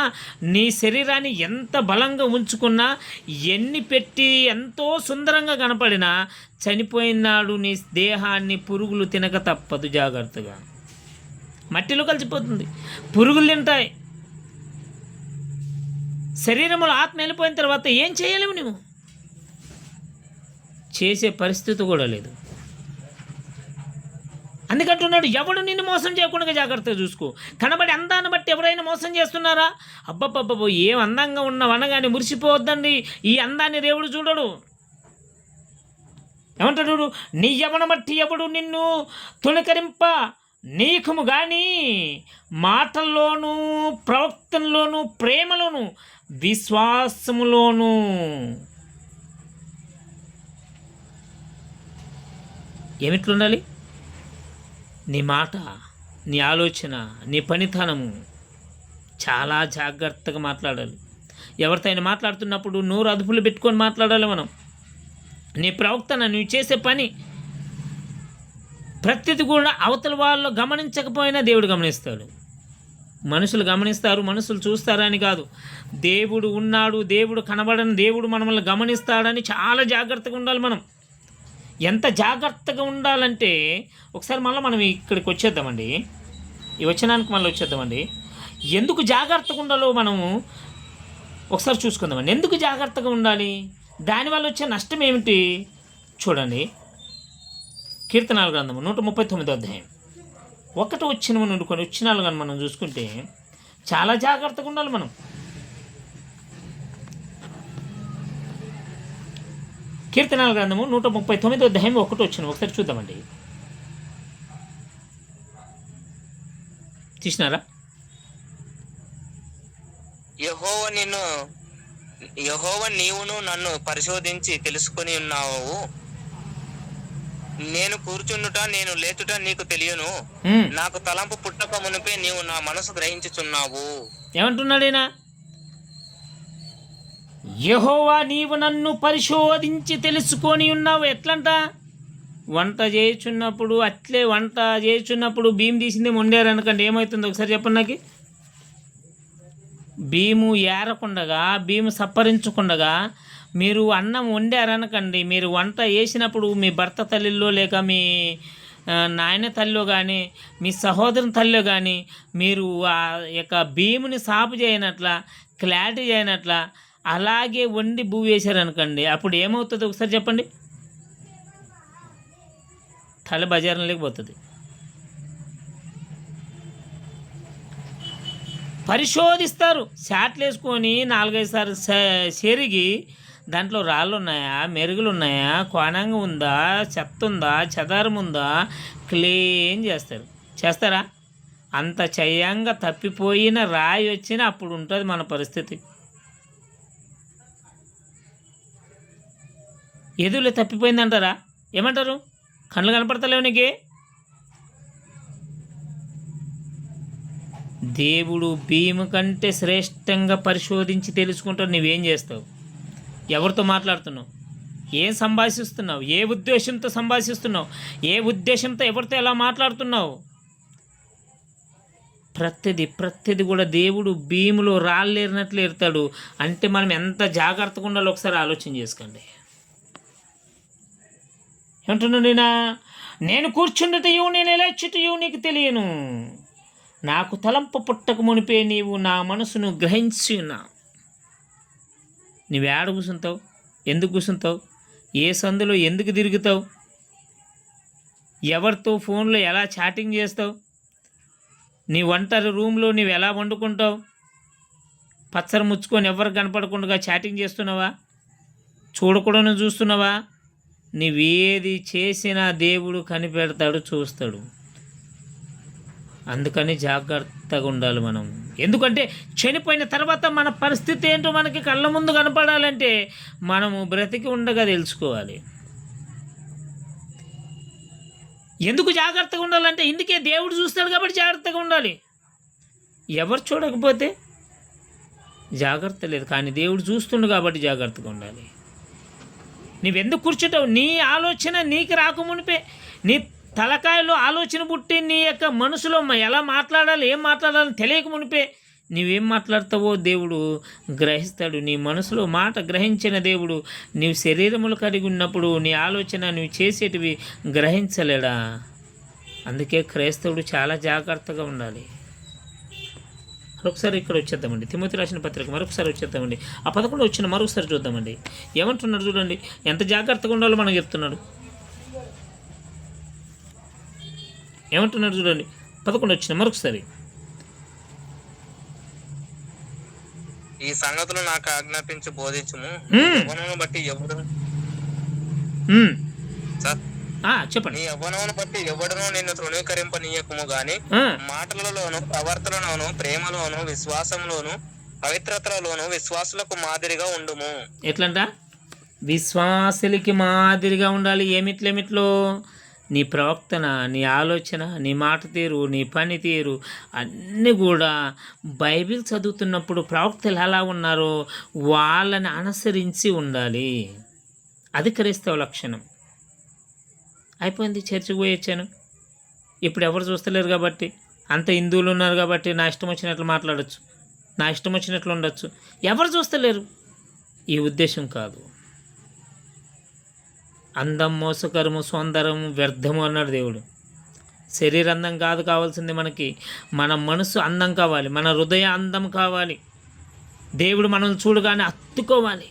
[SPEAKER 1] నీ శరీరాన్ని ఎంత బలంగా ఉంచుకున్నా, ఎన్ని పెట్టి ఎంతో సుందరంగా కనపడినా, చనిపోయినాడు నీ దేహాన్ని పురుగులు తినక తప్పదు. జాగ్రత్తగా మట్టిలో కలిసిపోతుంది, పురుగులు తింటాయి. శరీరంలో ఆత్మ వెళ్ళిపోయిన తర్వాత ఏం చేయలేవు, నువ్వు చేసే పరిస్థితి కూడా లేదు. అందుకంటున్నాడు, ఎవడు నిన్ను మోసం చేయకుండా జాగ్రత్తగా చూసుకో. కనబడి అందాన్ని బట్టి ఎవరైనా మోసం చేస్తున్నారా? అబ్బబ్బబ్బో ఏం అందంగా ఉన్నావు అనగానే మురిసిపోవద్దండి. ఈ అందాన్ని దేవుడు చూడడు. ఏమంటాడు? నీ యవ్వన బట్టి ఎవడు నిన్ను తుణికరింప నీకుము కానీ మాటల్లోనూ ప్రవక్తల్లోనూ ప్రేమలోను విశ్వాసములోను. ఏమిట్లుండాలి? నీ మాట, నీ ఆలోచన, నీ పనితనము చాలా జాగ్రత్తగా మాట్లాడాలి. ఎవరితో అయినా మాట్లాడుతున్నప్పుడు నోరు అదుపులో పెట్టుకొని మాట్లాడాలి మనం. నీ ప్రవక్తన, నువ్వు చేసే పని ప్రతిది కూడా అవతల వాళ్ళు గమనించకపోయినా దేవుడు గమనిస్తాడు. మనుషులు గమనిస్తారు, మనుషులు చూస్తారని కాదు. దేవుడు ఉన్నాడు, దేవుడు కనబడని దేవుడు మనల్ని గమనిస్తాడని చాలా జాగ్రత్తగా ఉండాలి మనం. ఎంత జాగ్రత్తగా ఉండాలంటే ఒకసారి మళ్ళీ మనం ఇక్కడికి వచ్చేద్దామండి, ఈ వచనానికి మళ్ళీ వచ్చేద్దామండి. ఎందుకు జాగ్రత్తగా ఉండాలో మనము ఒకసారి చూసుకుందామండి. ఎందుకు జాగ్రత్తగా ఉండాలి, దానివల్ల వచ్చే నష్టం ఏమిటి చూడండి. కీర్తనల గ్రంథము 139వ అధ్యాయం 1 వచ్చిన నుండి కొన్ని వచ్చినాలు కానీ మనం చూసుకుంటే చాలా జాగ్రత్తగా ఉండాలి మనం. కీర్తనాల గ్రంథము 139 అధ్యాయం 1 వచ్చిన ఒకసారి చూద్దామండి. తీసినారా?
[SPEAKER 2] యెహోవా నీవును నన్ను పరిశోధించి తెలుసుకొని ఉన్నావు. నేను కూర్చుండుట నేను లేచుట నీకు తెలియను. నాకు తలంపు పుట్టక మునిపే నీవు నా మనసు గ్రహించుచున్నావు.
[SPEAKER 1] ఏమంటున్నాడు ఈయన? యెహోవా నీవు నన్ను పరిశోధించి తెలుసుకొని ఉన్నావు. ఎట్లంట? వంట చేయుచున్నప్పుడు, అట్లే వంట చేయుచున్నప్పుడు భీము తీసింది వండారు అనుకోండి, ఏమవుతుందో ఒకసారి చెప్పండి నాకు. భీము ఏరకుండగా, భీము సప్పరించకుండగా మీరు అన్నం వండారనకండి, మీరు వంట వేసినప్పుడు మీ భర్త తల్లిలో లేక మీ నాయన తల్లిలో కానీ మీ సహోదరుని తల్లిలో కానీ మీరు ఆ యొక్క భీముని సాపు చేయనట్ల, క్లారిటీ చేయనట్ల అలాగే వండి భూ వేశారనుకోండి, అప్పుడు ఏమవుతుంది ఒకసారి చెప్పండి? తల బజారం లేకపోతుంది. పరిశోధిస్తారు, షాట్లు వేసుకొని 4-5 సార్లు చెరిగి దాంట్లో రాళ్ళు ఉన్నాయా, మెరుగులు ఉన్నాయా, కోణంగా ఉందా, చెత్త ఉందా, చెదారం ఉందా, క్లీన్ చేస్తారా? అంత చయంగా తప్పిపోయిన రాయి వచ్చినా అప్పుడు ఉంటుంది మన పరిస్థితి. ఎదురులో తప్పిపోయిందంటారా? ఏమంటారు? కళ్ళు కనపడతలేవు నీకు? దేవుడు భీము కంటే శ్రేష్టంగా పరిశోధించి తెలుసుకుంటావు. నువ్వేం చేస్తావు? ఎవరితో మాట్లాడుతున్నావు? ఏం సంభాషిస్తున్నావు? ఏ ఉద్దేశంతో సంభాషిస్తున్నావు? ఏ ఉద్దేశంతో ఎవరితో ఎలా మాట్లాడుతున్నావు? ప్రతిది కూడా దేవుడు భీములో రాళ్ళేరినట్లు ఏరుతాడు. అంటే మనం ఎంత జాగ్రత్తగా ఉండాలో ఒకసారి ఆలోచన చేసుకోండి. ఏమంటున్నాడు? నేను కూర్చుండటయు నేను లేచుటయు నీకు తెలియను. నాకు తలంపు పుట్టక మునిపే నీవు నా మనసును గ్రహించి ఉన్నావు. నువ్వేడ కూర్చుంటావు? ఎందుకు కూర్చుంటావు? ఏ సందులో ఎందుకు తిరుగుతావు? ఎవరితో ఫోన్లో ఎలా చాటింగ్ చేస్తావు? నీ ఒంటరి రూమ్లో నువ్వు ఎలా వండుకుంటావు? పచ్చర ముచ్చుకొని ఎవరు కనపడకుండా చాటింగ్ చేస్తున్నావా? చూడకూడను చూస్తున్నావా? నువ్వేది చేసినా దేవుడు కనిపెడతాడు, చూస్తాడు. అందుకని జాగ్రత్తగా ఉండాలి మనం. ఎందుకంటే చనిపోయిన తర్వాత మన పరిస్థితి ఏంటో మనకి కళ్ళ ముందు కనపడాలంటే మనము బ్రతికి ఉండగా తెలుసుకోవాలి. ఎందుకు జాగ్రత్తగా ఉండాలంటే ఇందుకే దేవుడు చూస్తాడు కాబట్టి జాగ్రత్తగా ఉండాలి. ఎవరు చూడకపోతే జాగ్రత్త లేదు, కానీ దేవుడు చూస్తుండు కాబట్టి జాగ్రత్తగా ఉండాలి. నువ్వెందుకు కూర్చుంటావు? నీ ఆలోచన నీకు రాకమునిపే, నీ తలకాయలో ఆలోచన పుట్టి నీ యొక్క మనసులో ఎలా మాట్లాడాలి, ఏం మాట్లాడాలని తెలియక మునిపే నువ్వేం మాట్లాడతావో దేవుడు గ్రహిస్తాడు. నీ మనసులో మాట గ్రహించిన దేవుడు నీవు శరీరములు కలిగి ఉన్నప్పుడు నీ ఆలోచన నువ్వు చేసేటివి గ్రహించలేడా? అందుకే క్రైస్తవుడు చాలా జాగ్రత్తగా ఉండాలి. మరొకసారి ఇక్కడ వచ్చేద్దామండి, తిమోతి రాసిన పత్రిక మరొకసారి వచ్చేద్దామండి. ఆ 11 వచ్చిన మరొకసారి చూద్దామండి. ఏమంటున్నాడు చూడండి, ఎంత జాగ్రత్తగా ఉండాలో మనకు చెప్తున్నాడు. ఏమంటున్నాడు చూడండి, 11 వచ్చిన మరొకసారి.
[SPEAKER 2] ఈ సంగతులు నాకు ఆజ్ఞాపించి బోధించుము. యవ్వనమును బట్టి ఎవడు
[SPEAKER 1] చెప్పండి.
[SPEAKER 2] నీ యవ్వనమును బట్టి ఎవడను నిన్ను తృణీకరింపనీయకుము గాని మాటలలోను, ప్రవర్తనలోను, ప్రేమలోను, విశ్వాసంలోను, పవిత్రతలోను విశ్వాసులకు మాదిరిగా ఉండుము.
[SPEAKER 1] ఎట్లంట? విశ్వాసులకి మాదిరిగా ఉండాలి. ఏమిట్లో? నీ ప్రవర్తన, నీ ఆలోచన, నీ మాట తీరు, నీ పని తీరు అన్నీ కూడా బైబిల్ చదువుతున్నప్పుడు ప్రవక్తలు ఎలా ఉన్నారో వాళ్ళని అనుసరించి ఉండాలి. అది క్రైస్తవ లక్షణం. అయిపోయింది, చర్చికి పోయి వచ్చాను. ఇప్పుడు ఎవరు చూస్తలేరు కాబట్టి, అంత హిందువులు ఉన్నారు కాబట్టి నా ఇష్టం వచ్చినట్లు మాట్లాడచ్చు, నా ఇష్టం వచ్చినట్లు ఉండొచ్చు. ఎవరు చూస్తలేరు. ఈ ఉద్దేశం కాదు. అందం మోసకరము, సౌందర్యము వ్యర్థము అన్నాడు దేవుడు. శరీర అందం కాదు కావాల్సింది మనకి, మన మనసు అందం కావాలి, మన హృదయ అందం కావాలి. దేవుడు మనల్ని చూడగానే హత్తుకోవాలి.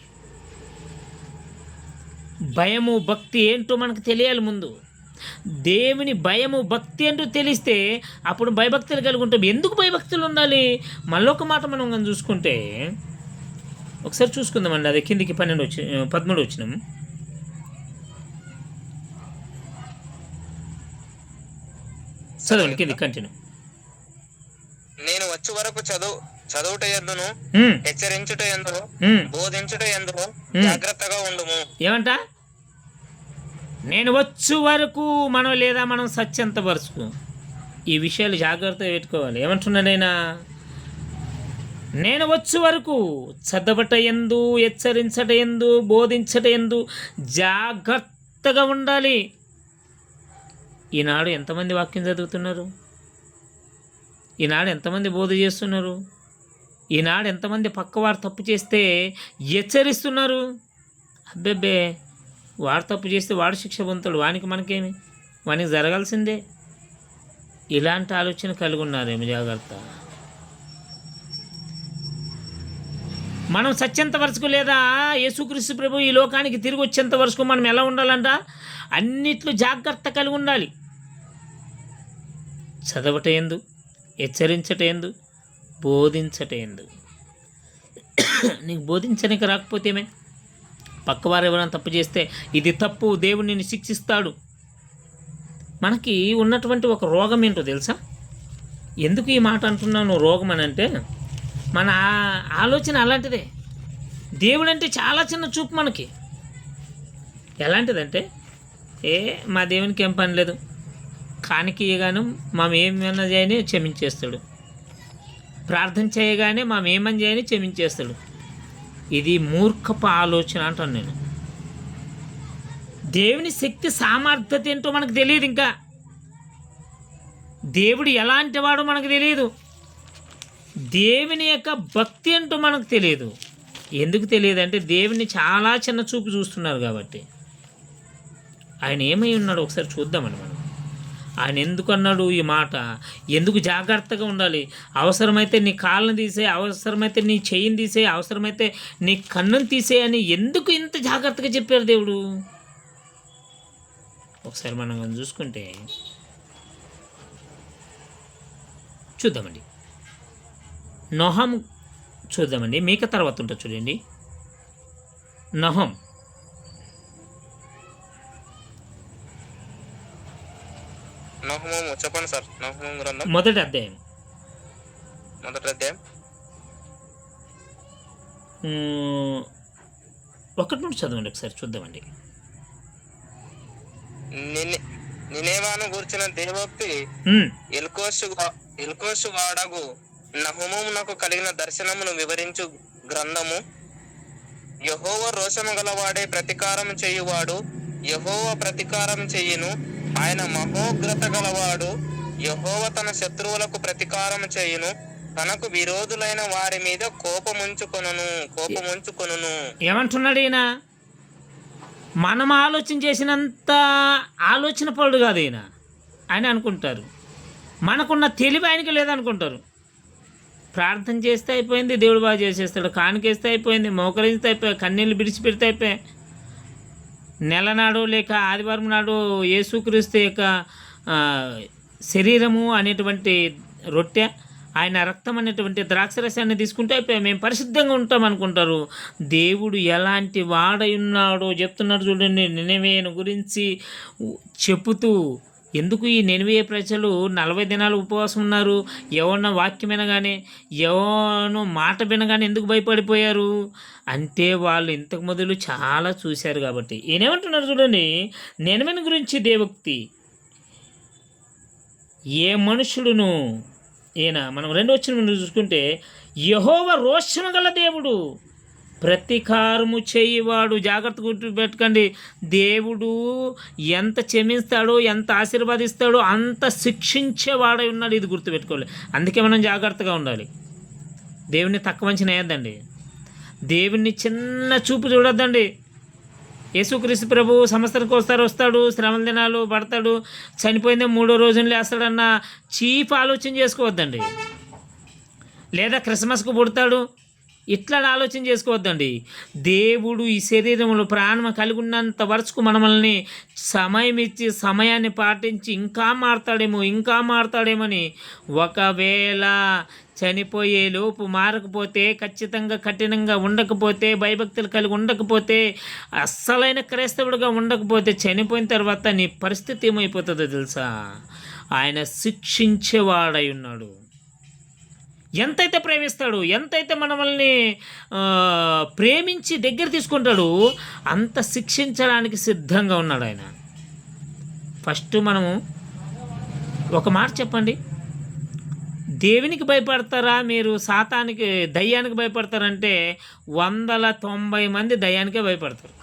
[SPEAKER 1] భయము భక్తి ఏంటో మనకు తెలియాలి. ముందు దేవుని భయము భక్తి ఏంటో తెలిస్తే అప్పుడు భయభక్తులు కలిగి ఉంటాం. ఎందుకు భయభక్తులు ఉండాలి? మళ్ళీ ఒక మాట మనం చూసుకుంటే ఒకసారి చూసుకుందామండి. అది కిందికి 13 వచ్చినాము. చదవండి కింది కంటిన్యూ.
[SPEAKER 2] నేను వచ్చే వరకు చదువుట ఎందును, హెచ్చరించుట ఎందును, బోధించుట ఎందును జాగ్రత్తగా ఉండుము.
[SPEAKER 1] ఏమంట? నేను వచ్చు వరకు మనం సత్యంత వరకు ఈ విషయాలు జాగ్రత్తగా పెట్టుకోవాలి. ఏమంటున్నాడైనా? నేను వచ్చు వరకు చదవట ఎందు, హెచ్చరించట ఎందు, బోధించట ఎందు జాగ్రత్తగా ఉండాలి. ఈనాడు ఎంతమంది వాక్యం చదువుతున్నారు? ఈనాడు ఎంతమంది బోధ చేస్తున్నారు? ఈనాడు ఎంతమంది పక్కవారు తప్పు చేస్తే హెచ్చరిస్తున్నారు? అబ్బెబ్బే, వాడు తప్పు చేస్తే వాడు శిక్ష పొందుతాడు, మనకేమి, వానికి జరగాల్సిందే. ఇలాంటి ఆలోచన కలిగి ఉన్నారేమో, జాగ్రత్త. మనం సత్యంత వరకు లేదా యేసుక్రీస్తు ప్రభు ఈ లోకానికి తిరిగి వచ్చేంత వరకు మనం ఎలా ఉండాలంట? అన్నిట్లో జాగ్రత్త కలిగి ఉండాలి. చదవట ఎందు, హెచ్చరించట ఎందు, బోధించట ఎందు. నీకు బోధించడానికి రాకపోతే ఏమే? పక్కవారు ఎవరైనా తప్పు చేస్తే ఇది తప్పు, దేవుడు నిన్ను శిక్షిస్తాడు. మనకి ఉన్నటువంటి ఒక రోగం ఏంటో తెలుసా? ఎందుకు ఈ మాట అంటున్నాను రోగం అని అంటే, మన ఆలోచన అలాంటిదే. దేవుడు అంటే చాలా చిన్న చూపు మనకి. ఎలాంటిదంటే, మా దేవునికి ఏం పని లేదు, కానికి ఇయ్యగాను ఏమన్నా చేయని క్షమించేస్తాడు, ప్రార్థన చేయగానే ఏమని చేయని క్షమించేస్తాడు. ఇది మూర్ఖపు ఆలోచన అంటాను నేను. దేవుని శక్తి సామర్థ్యత ఏంటో మనకు తెలియదు. ఇంకా దేవుడు ఎలాంటి వాడో మనకు తెలియదు. దేవుని యొక్క భక్తి ఏంటో మనకు తెలియదు. ఎందుకు తెలియదు అంటే, దేవుని చాలా చిన్న చూపు చూస్తున్నారు కాబట్టి. ఆయన ఏమై ఉన్నాడు ఒకసారి చూద్దామని మనం. ఆయన ఎందుకు అన్నాడు ఈ మాట? ఎందుకు జాగ్రత్తగా ఉండాలి? అవసరమైతే నీ కాళ్ళని తీసే, అవసరమైతే నీ చెయ్యిని తీసే, అవసరమైతే నీ కన్నుని తీసే అని ఎందుకు ఇంత జాగ్రత్తగా చెప్పారు దేవుడు? ఒకసారి మనం చూసుకుంటే చూద్దామండి. నొహం చూద్దామండి. మీక తర్వాత ఉంటుంది చూడండి. నొహం
[SPEAKER 2] చెప్పండి సార్. గ్రంథం
[SPEAKER 1] మొదటి అధ్యాయం ఒకటి నుండి చదవండి ఒకసారి చూద్దామండి.
[SPEAKER 2] నినేవాను గూర్చిన దేవోక్తి ఎల్కోషు వాడగు నహుమునకు కలిగిన దర్శనమును వివరించు గ్రంథము. యెహోవా రోషము గలవాడే ప్రతీకారం చేయువాడు, యెహోవా ప్రతీకారం చెయ్యును. ఆయన మహోగ్రత గలవాడు, యెహోవా తన శత్రువులకు ప్రతీకారం చేయును. తనకు విరోధులైన వారి మీద కోపముంచుకొనును.
[SPEAKER 1] ఏమంటున్నాడు ఈయన? మనం ఆలోచన చేసినంత ఆలోచన పడు కాదు ఈయన. ఆయన అనుకుంటారు మనకున్న తెలివి ఆయనకి లేదనుకుంటారు. ప్రార్థన చేస్తే అయిపోయింది, దేవుడు బాగా చేసేస్తాడు. కానికేస్తే అయిపోయింది, మోకరిస్తే అయిపోయి, కన్నీళ్ళు విడిచిపెడితే అయిపోయి. నెల నాడు లేక ఆదివారం నాడు యేసుక్రీస్తు యొక్క శరీరము అనేటువంటి రొట్టె, ఆయన రక్తం అనేటువంటి ద్రాక్షరసాన్ని తీసుకుంటే అయిపోయి మేము పరిశుద్ధంగా ఉంటాం అనుకుంటారు. దేవుడు ఎలాంటి వాడై ఉన్నాడో చెప్తున్నాడు చూడండి. నినవేను గురించి చెప్పుతూ, ఎందుకు ఈ నినవే ప్రజలు 40 దినాలు ఉపవాసం ఉన్నారు? ఎవరన్నా వాక్యం వినగానే, ఎవరో మాట వినగానే ఎందుకు భయపడిపోయారు అంటే, వాళ్ళు ఇంతకు మొదలు చాలా చూశారు కాబట్టి. ఈయనేమంటున్నారు చూడండి, నినవేను గురించి దేవోక్తి. ఏ మనుషుడును, ఈయన మనం 2వ వచనం చూసుకుంటే, యెహోవా రోషము గల దేవుడు, ప్రతీకారము చేయవాడు. జాగ్రత్త గుర్తుపెట్టుకోండి. దేవుడు ఎంత క్షమిస్తాడో, ఎంత ఆశీర్వాదిస్తాడో అంత శిక్షించేవాడై ఉన్నాడు. ఇది గుర్తుపెట్టుకోవాలి. అందుకే మనం జాగ్రత్తగా ఉండాలి. దేవుని తక్కువ అంచనా వేయద్దండి. దేవుని చిన్న చూపు చూడొద్దండి. యేసుక్రీస్తు ప్రభు సంవత్సరానికి వస్తాడు, శ్రమల దినాలు పడతాడు, చనిపోయిందే 3వ రోజున లేస్తాడన్న చీప్ ఆలోచన చేసుకోవద్దండి. లేదా క్రిస్మస్కు పుడతాడు, ఇట్లా ఆలోచన చేసుకోవద్దండి. దేవుడు ఈ శరీరంలో ప్రాణం కలిగి ఉన్నంత వరకు మనల్ని సమయం ఇచ్చి, సమయాన్ని పాటించి ఇంకా మారతాడేమని, ఒకవేళ చనిపోయే లోపు మారకపోతే, ఖచ్చితంగా కఠినంగా ఉండకపోతే, భయభక్తులు కలిగి ఉండకపోతే, అస్సలైన క్రైస్తవుడిగా ఉండకపోతే, చనిపోయిన తర్వాత నీ పరిస్థితి ఏమైపోతుందో తెలుసా? ఆయన శిక్షించేవాడై ఉన్నాడు. ఎంతైతే ప్రేమిస్తాడు, ఎంతైతే మనల్ని ప్రేమించి దగ్గర తీసుకుంటాడు, అంత శిక్షించడానికి సిద్ధంగా ఉన్నాడు ఆయన. ఫస్ట్ మనము ఒక మాట చెప్పండి, దేవునికి భయపడతారా మీరు సాతానికి, దయ్యానికి భయపడతారంటే 190 మంది దయ్యానికే భయపడతారు.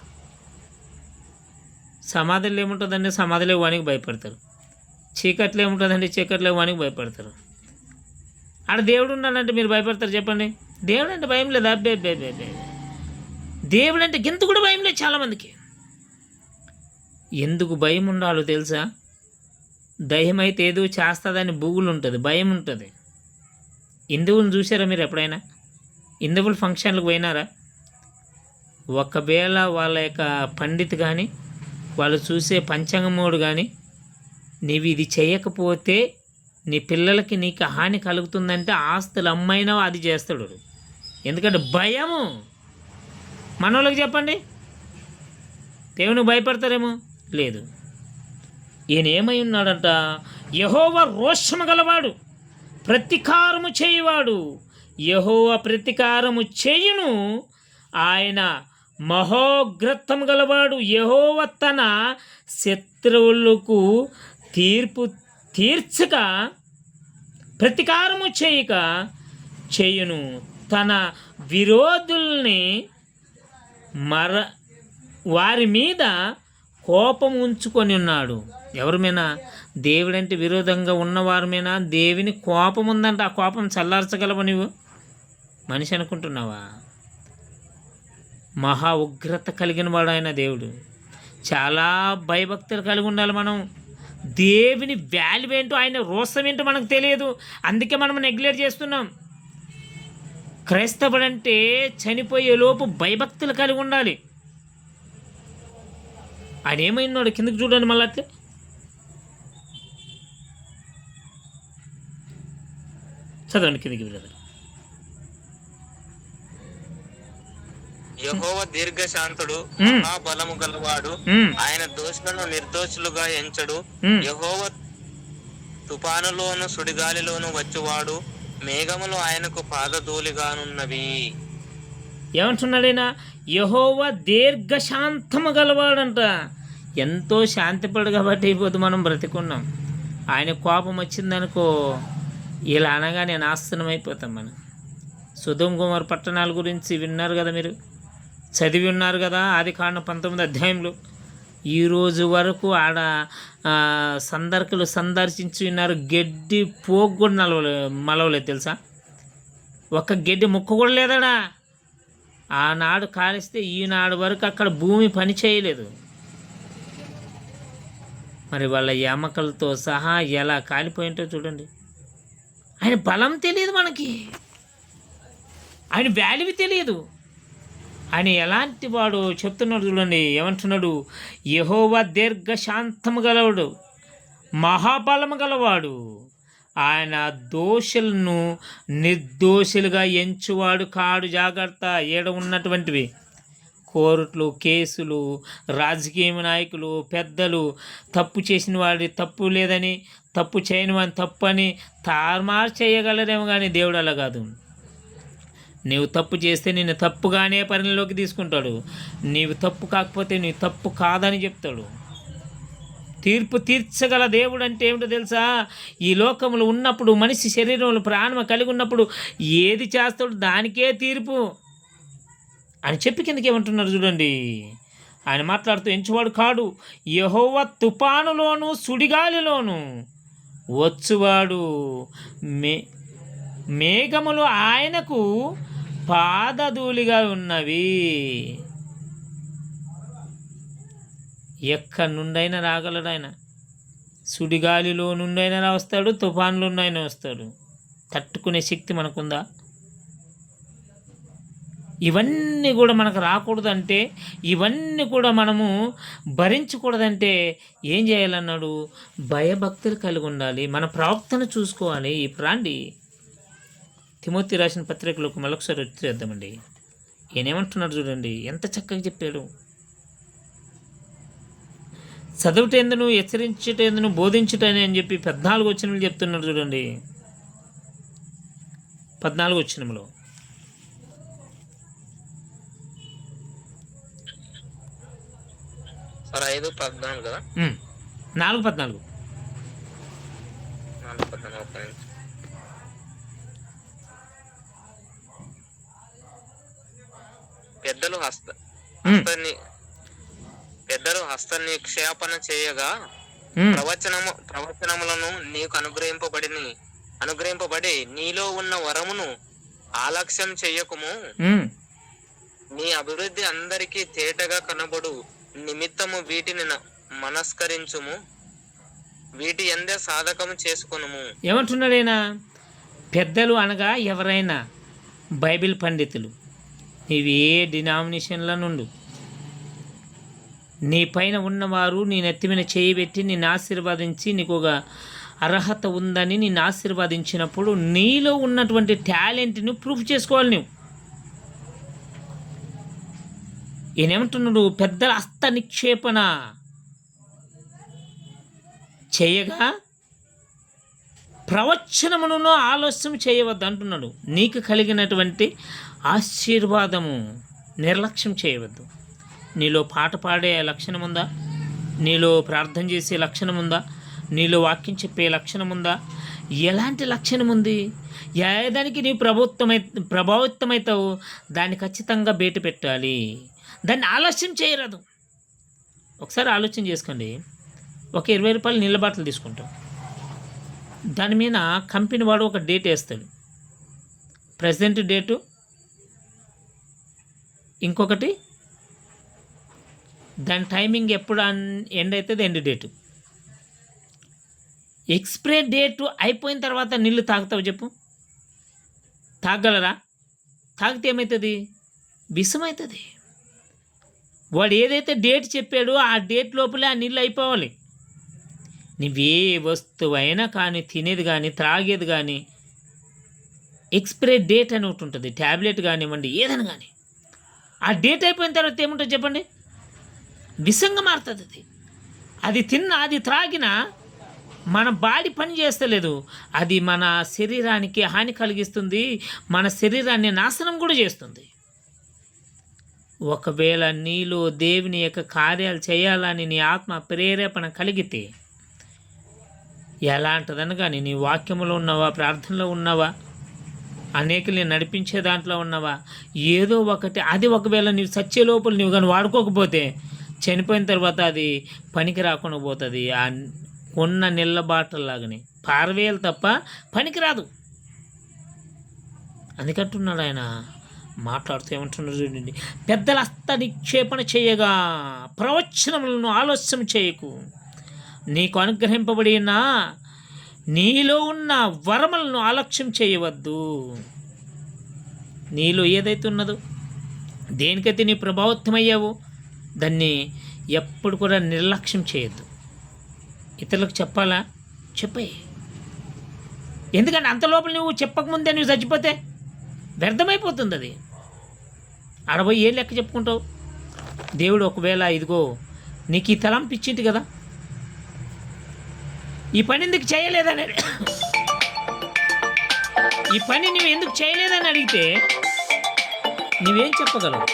[SPEAKER 1] సమాధులు ఏముంటుందండి, సమాధులు వానికి భయపడతారు. చీకట్లు ఏముంటుందండి, చీకట్లు వానికి భయపడతారు. ఆడ దేవుడు ఉన్నాడంటే మీరు భయపడతారు చెప్పండి? దేవుడు అంటే భయం లేదు. అబ్బే దేవుడు అంటే గింత కూడా భయం లేదు చాలామందికి. ఎందుకు భయం ఉండాలో తెలుసా? దయ్యం అయితే ఏదో చేస్తుందని బూగులు ఉంటుంది, భయం ఉంటుంది. హిందువులను చూసారా మీరు ఎప్పుడైనా? హిందువుల ఫంక్షన్లకు పోయినారా? ఒకవేళ వాళ్ళ యొక్క పండిత్ కానీ వాళ్ళు చూసే పంచాంగమోడు కానీ నీవు ఇది చేయకపోతే నీ పిల్లలకి నీకు హాని కలుగుతుందంటే ఆస్తులు అమ్మైనా అది చేస్తాడు. ఎందుకంటే భయము. మనోళ్ళకి చెప్పండి, దేవునికి భయపడతారేమో? లేదు. ఈయన ఏమై ఉన్నాడంట? యెహోవా రోషము గలవాడు, ప్రతీకారము చేయువాడు. యెహోవా ప్రతీకారము చేయును, ఆయన మహోగ్రతము గలవాడు. యెహోవా తన శత్రువులకు తీర్పు తీర్చక, ప్రతీకారము చేయక చేయును. తన విరోధుల్ని వారి మీద కోపం ఉంచుకొని ఉన్నాడు. ఎవరి మీద? దేవుడంటే విరోధంగా ఉన్నవారి మీద దేవుని కోపం ఉందంట. ఆ కోపం చల్లార్చగలవా నువ్వు? మనిషి అనుకుంటున్నావా? మహా ఉగ్రత కలిగిన వాడు ఆయన దేవుడు. చాలా భయభక్తులు కలిగి ఉండాలి మనం. దేవుని వాల్యూ ఏంటో, ఆయన రోసం ఏంటో మనకు తెలియదు. అందుకే మనం నెగ్లెక్ట్ చేస్తున్నాం. క్రైస్తవుడంటే చనిపోయే లోపు భయభక్తులు కలిగి ఉండాలి. ఆయన ఏమైనాడు కిందకి చూడండి మళ్ళీ అట్లే. చదవండి కిందకి బ్రదర్.
[SPEAKER 2] యెహోవా దీర్ఘశాంతుడు, మహాబలము గలవాడు. ఆయన దోషులను నిర్దోషులుగా ఎంచడు. యెహోవా తుఫానులోను సుడిగాలిలోను వచ్చువాడు. మేఘములు ఆయనకు పాదధూళిగానున్నవి.
[SPEAKER 1] ఏమంటున్నాడైనా? యెహోవా దీర్ఘశాంతము గలవాడంట. ఎంతో శాంతిపడు కాబట్టి అయిపోతు మనం బ్రతికున్నాం. ఆయన కోపం వచ్చిందనుకో, ఇలా అనగానే నాశనం అయిపోతాం మనం. సొదొమ గొమొర్రా పట్టణాల గురించి విన్నారు కదా, మీరు చదివి ఉన్నారు కదా. ఆదికాండం 19 అధ్యాయంలో ఈరోజు వరకు ఆడ సందర్కులు సందర్శించి ఉన్నారు. గడ్డి పోగు కూడా మలవలేదు తెలుసా? ఒక్క గడ్డి ముక్క కూడా లేదాడా. ఆనాడు కాలిస్తే ఈనాడు వరకు అక్కడ భూమి పని చేయలేదు. మరి వాళ్ళ ఎమకలతో సహా ఎలా కాలిపోయింటో చూడండి. ఆయన బలం తెలియదు మనకి, ఆయన వాల్యూ తెలియదు. ఆయన ఎలాంటి వాడు చెప్తున్నాడు చూడండి. ఏమంటున్నాడు? యెహోవా దీర్ఘశాంతము గలవాడు, మహాబలము గలవాడు. ఆయన దోషులను నిర్దోషులుగా ఎంచువాడు కాడు. జాగ్రత్త. ఏడ ఉన్నటువంటివి కోర్టులు, కేసులు, రాజకీయ నాయకులు, పెద్దలు తప్పు చేసిన వాడి తప్పు లేదని, తప్పు చేయని వాడిని తప్పు అని తారుమారు చేయగలరేమో, కానీ దేవుడు అలా కాదు. నీవు తప్పు చేస్తే నిన్ను తప్పుగానే పరిణిలోకి తీసుకుంటాడు. నీవు తప్పు కాకపోతే నీవు తప్పు కాదని చెప్తాడు. తీర్పు తీర్చగల దేవుడు అంటే ఏమిటో తెలుసా? ఈ లోకంలో ఉన్నప్పుడు, మనిషి శరీరంలో ప్రాణం కలిగి ఉన్నప్పుడు ఏది చేస్తాడు దానికే తీర్పు అని చెప్పి కిందకి ఏమంటున్నారు చూడండి. ఆయన మాట్లాడుతూ ఎంచువాడు కాడు. యెహోవా తుఫానులోను సుడిగాలిలోను వచ్చువాడు. మేఘములు ఆయనకు పాదధూళిగా ఉన్నవి. ఎక్కడి నుండైనా రాగలడు ఆయన. సుడిగాలిలో నుండైనా వస్తాడు, తుఫాన్లో నుండైనా వస్తాడు. తట్టుకునే శక్తి మనకుందా? ఇవన్నీ కూడా మనకు రాకూడదంటే, ఇవన్నీ కూడా మనము భరించకూడదంటే ఏం చేయాలన్నాడు? భయభక్తులు కలిగి ఉండాలి. మన ప్రవక్తను చూసుకోవాలి. ఈ ప్రాండి తిమోతి రాసిన పత్రికలకు మరొకసారి వచ్చేద్దామండి. ఈయనేమంటున్నాడు చూడండి, ఎంత చక్కగా చెప్పాడు. చదువుటేందును, హెచ్చరించుటేందును, బోధించుటని అని చెప్పి 14 వచనములు చెప్తున్నాడు చూడండి. 14 వచనంలో
[SPEAKER 2] సార్ 5:14 కదా,
[SPEAKER 1] 4:14.
[SPEAKER 2] 4:14. పెద్దలు హస్త నిక్షేపణ చేయగా ప్రవచనములను నీకు అనుగ్రహింపబడి నీలో ఉన్న వరమును ఆలక్ష్యం చెయ్యకుము. నీ అభివృద్ధి అందరికీ తేటగా కనబడు నిమిత్తము వీటిని మనస్కరించుము, వీటి ఎందే సాధకము చేసుకొనుము.
[SPEAKER 1] ఏమంటున్నాడైనా? పెద్దలు అనగా ఎవరైనా బైబిల్ పండితులు, నీవు ఏ డినామినేషన్ల నుండి నీ పైన ఉన్నవారు నీ నెత్తి మీద చేయబెట్టి నిన్ను ఆశీర్వదించి నీకు ఒక అర్హత ఉందని నిన్ను ఆశీర్వదించినప్పుడు నీలో ఉన్నటువంటి టాలెంట్ని ప్రూఫ్ చేసుకోవాలి నువ్వు. ఈయనేమంటున్నాడు? పెద్దల హస్త నిక్షేపణ చేయగా ప్రవచనమును ఆలస్యం చేయవద్దు అంటున్నాడు. నీకు కలిగినటువంటి ఆశీర్వాదము నిర్లక్ష్యం చేయవద్దు. నీలో పాట పాడే లక్షణం ఉందా? నీలో ప్రార్థన చేసే లక్షణం ఉందా? నీలో వాక్యం చెప్పే లక్షణం ఉందా? ఎలాంటి లక్షణం ఉంది? ఏదానికి నీవు ప్రభావితమవుతావు దాన్ని ఖచ్చితంగా బయట పెట్టాలి. దాన్ని ఆలస్యం చేయరాదు. ఒకసారి ఆలోచన చేసుకోండి. ఒక 20 రూపాయలు నీళ్ళ బాటలు తీసుకుంటాం, దాని మీద కంపెనీ వాడు ఒక డేట్ వేస్తాడు, ప్రజెంట్ డేటు, ఇంకొకటి దాని టైమింగ్ ఎప్పుడు ఎండ్ అవుతుంది, ఎండ్ డేటు. ఎక్స్పైరీ డేటు అయిపోయిన తర్వాత నీళ్ళు తాగుతావు చెప్పు? తాగలరా? తాగితే ఏమవుతుంది? విషమవుతుంది. వాడు ఏదైతే డేట్ చెప్పాడో ఆ డేట్ లోపలే ఆ నీళ్ళు అయిపోవాలి. నువ్వే వస్తువు అయినా కానీ, తినేది కానీ, త్రాగేది కానీ, ఎక్స్పైరీ డేట్ అని ఒకటి ఉంటుంది. ట్యాబ్లెట్ కానివ్వండి, ఏదైనా కానీ ఆ డేట్ అయిపోయిన తర్వాత ఏముంటుంది చెప్పండి? విషంగా మారుతుంది. అది తిన్నా, అది త్రాగినా మన బాడీ పని చేస్తలేదు. అది మన శరీరానికి హాని కలిగిస్తుంది, మన శరీరాన్ని నాశనం కూడా చేస్తుంది. ఒకవేళ నీలో దేవుని యొక్క కార్యాలు చేయాలని నీ ఆత్మ ప్రేరేపణ కలిగితే, ఎలాంటిదని కానీ నీ వాక్యములో ఉన్నావా, ప్రార్థనలో ఉన్నావా, అనేకుల్ని నడిపించే దాంట్లో ఉన్నావా, ఏదో ఒకటి, అది ఒకవేళ నీవు సచ్చే లోపల నువ్వు కానీ వాడుకోకపోతే చనిపోయిన తర్వాత అది పనికి రాకుండా పోతుంది. ఆ ఉన్న నీళ్ళ బాటల్లాగానే పారవేయాలి తప్ప పనికి రాదు. అందుకంటున్నాడు ఆయన. మాట్లాడుతూ ఏమంటున్నారు చూడండి, పెద్దల హస్త నిక్షేపణ చేయగా ప్రవచనములను ఆలస్యం చేయకు, నీకు అనుగ్రహింపబడిన నీలో ఉన్న వరములను ఆలస్యం చేయవద్దు. నీలో ఏదైతే ఉన్నదో, దేనికైతే నీ ప్రభావితమయ్యావో దాన్ని ఎప్పుడు కూడా నిర్లక్ష్యం చేయొద్దు. ఇతరులకు చెప్పాలా? చెప్పే. ఎందుకంటే అంత లోపల నువ్వు చెప్పకముందే నువ్వు చచ్చిపోతే వ్యర్థమైపోతుంది. అది 60 ఏళ్ళు లెక్క చెప్పుకుంటావు. దేవుడు ఒకవేళ ఇదిగో నీకు ఈ తలంపు ఇచ్చింది కదా, ఈ పని ఎందుకు చేయలేదని, ఈ పని నువ్వు ఎందుకు చేయలేదని అడిగితే నువ్వేం చెప్పగలవు?